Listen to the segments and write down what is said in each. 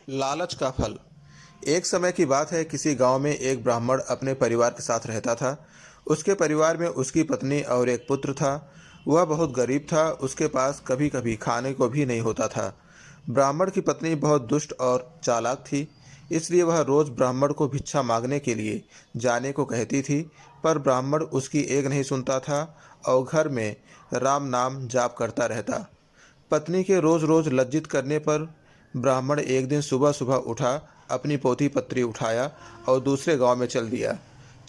लालच का फल। एक समय की बात है, किसी गांव में एक ब्राह्मण अपने परिवार के साथ रहता था। उसके परिवार में उसकी पत्नी और एक पुत्र था। वह बहुत गरीब था, उसके पास कभी कभी खाने को भी नहीं होता था। ब्राह्मण की पत्नी बहुत दुष्ट और चालाक थी, इसलिए वह रोज ब्राह्मण को भिक्षा मांगने के लिए जाने को कहती थी। पर ब्राह्मण उसकी एक नहीं सुनता था और घर में राम नाम जाप करता रहता। पत्नी के रोज रोज लज्जित करने पर ब्राह्मण एक दिन सुबह सुबह उठा, अपनी पोथी पत्री उठाया और दूसरे गांव में चल दिया।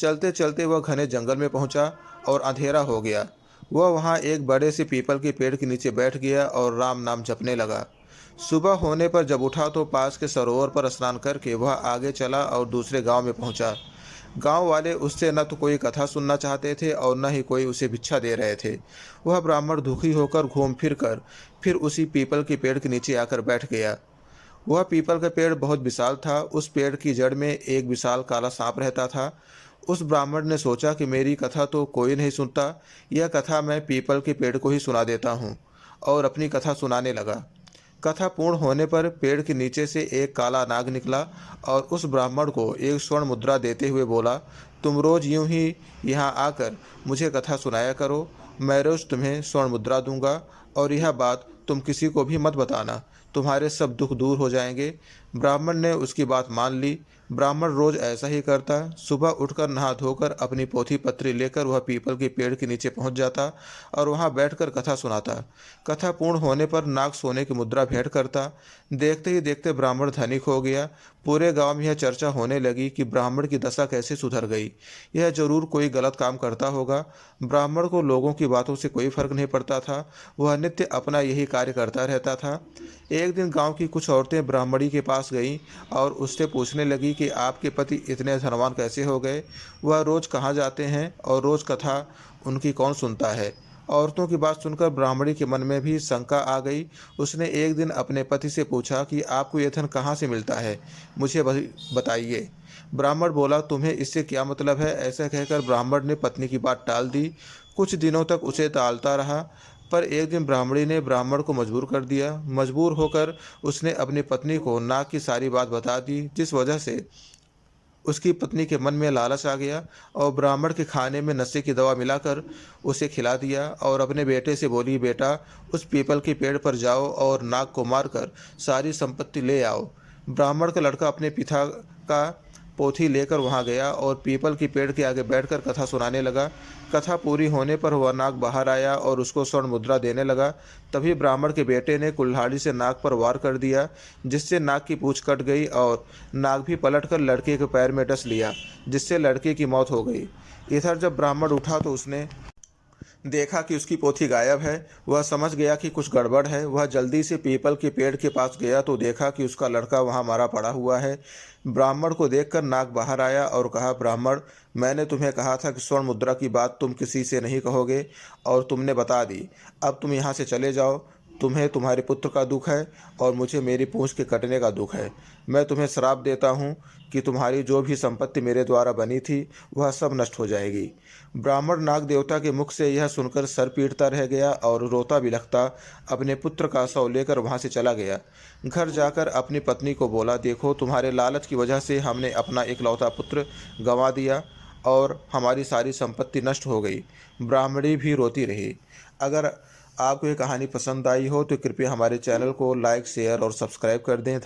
चलते चलते वह घने जंगल में पहुंचा और अंधेरा हो गया। वह वहां एक बड़े से पीपल के पेड़ के नीचे बैठ गया और राम नाम जपने लगा। सुबह होने पर जब उठा तो पास के सरोवर पर स्नान करके वह आगे चला और दूसरे गांव में पहुंचा। गांव वाले उससे न तो कोई कथा सुनना चाहते थे और न ही कोई उसे भिक्षा दे रहे थे। वह ब्राह्मण दुखी होकर घूम फिर उसी पीपल के पेड़ के नीचे आकर बैठ गया। वह पीपल का पेड़ बहुत विशाल था। उस पेड़ की जड़ में एक विशाल काला सांप रहता था। उस ब्राह्मण ने सोचा कि मेरी कथा तो कोई नहीं सुनता, यह कथा मैं पीपल के पेड़ को ही सुना देता हूँ, और अपनी कथा सुनाने लगा। कथा पूर्ण होने पर पेड़ के नीचे से एक काला नाग निकला और उस ब्राह्मण को एक स्वर्ण मुद्रा देते हुए बोला, तुम रोज यूं ही यहाँ आकर मुझे कथा सुनाया करो, मैं रोज तुम्हें स्वर्ण मुद्रा दूंगा, और यह बात तुम किसी को भी मत बताना, तुम्हारे सब दुख दूर हो जाएंगे। ब्राह्मण ने उसकी बात मान ली। ब्राह्मण रोज ऐसा ही करता। सुबह उठकर नहा धोकर अपनी पोथी पत्री लेकर वह पीपल के पेड़ के नीचे पहुंच जाता और वहां बैठकर कथा सुनाता। कथा पूर्ण होने पर नाग सोने की मुद्रा भेंट करता। देखते ही देखते ब्राह्मण धनिक हो गया। पूरे गांव में यह चर्चा होने लगी कि ब्राह्मण की दशा कैसे सुधर गई। यह जरूर कोई गलत काम करता होगा। ब्राह्मण को लोगों की बातों से कोई फर्क नहीं पड़ता था, वह नित्य अपना यही कार्य करता रहता था। एक दिन गांव की कुछ औरतें ब्राह्मणी के पास गईं और उससे पूछने लगी कि आपके पति इतने धनवान कैसे हो गए, वह रोज कहाँ जाते हैं और रोज कथा उनकी कौन सुनता है। औरतों की बात सुनकर ब्राह्मणी के मन में भी शंका आ गई। उसने एक दिन अपने पति से पूछा कि आपको यह धन कहाँ से मिलता है, मुझे बताइए। ब्राह्मण बोला, तुम्हें इससे क्या मतलब है। ऐसा कहकर ब्राह्मण ने पत्नी की बात टाल दी। कुछ दिनों तक उसे टालता रहा, पर एक दिन ब्राह्मणी ने ब्राह्मण को मजबूर कर दिया। मजबूर होकर उसने अपनी पत्नी को नाग की सारी बात बता दी, जिस वजह से उसकी पत्नी के मन में लालच आ गया और ब्राह्मण के खाने में नशे की दवा मिलाकर उसे खिला दिया और अपने बेटे से बोली, बेटा उस पीपल के पेड़ पर जाओ और नाग को मारकर सारी संपत्ति ले आओ। ब्राह्मण का लड़का अपने पिता का पोथी लेकर वहां गया और पीपल के पेड़ के आगे बैठकर कथा सुनाने लगा। कथा पूरी होने पर वह नाग बाहर आया और उसको स्वर्ण मुद्रा देने लगा। तभी ब्राह्मण के बेटे ने कुल्हाड़ी से नाग पर वार कर दिया, जिससे नाग की पूंछ कट गई और नाग भी पलटकर लड़के के पैर में डस लिया, जिससे लड़के की मौत हो गई। इधर जब ब्राह्मण उठा तो उसने देखा कि उसकी पोथी गायब है। वह समझ गया कि कुछ गड़बड़ है। वह जल्दी से पीपल के पेड़ के पास गया तो देखा कि उसका लड़का वहां मारा पड़ा हुआ है। ब्राह्मण को देखकर नाग बाहर आया और कहा, ब्राह्मण, मैंने तुम्हें कहा था कि स्वर्ण मुद्रा की बात तुम किसी से नहीं कहोगे और तुमने बता दी। अब तुम यहाँ से चले जाओ। तुम्हें तुम्हारे पुत्र का दुख है और मुझे मेरी पूंछ के कटने का दुख है। मैं तुम्हें श्राप देता हूँ कि तुम्हारी जो भी संपत्ति मेरे द्वारा बनी थी वह सब नष्ट हो जाएगी। ब्राह्मण नाग देवता के मुख से यह सुनकर सर पीटता रह गया और रोता बिलखता अपने पुत्र का शव लेकर वहां से चला गया। घर जाकर अपनी पत्नी को बोला, देखो तुम्हारे लालच की वजह से हमने अपना इकलौता पुत्र गंवा दिया और हमारी सारी संपत्ति नष्ट हो गई। ब्राह्मणी भी रोती रही। अगर आपको ये कहानी पसंद आई हो तो कृपया हमारे चैनल को लाइक, शेयर और सब्सक्राइब कर दें।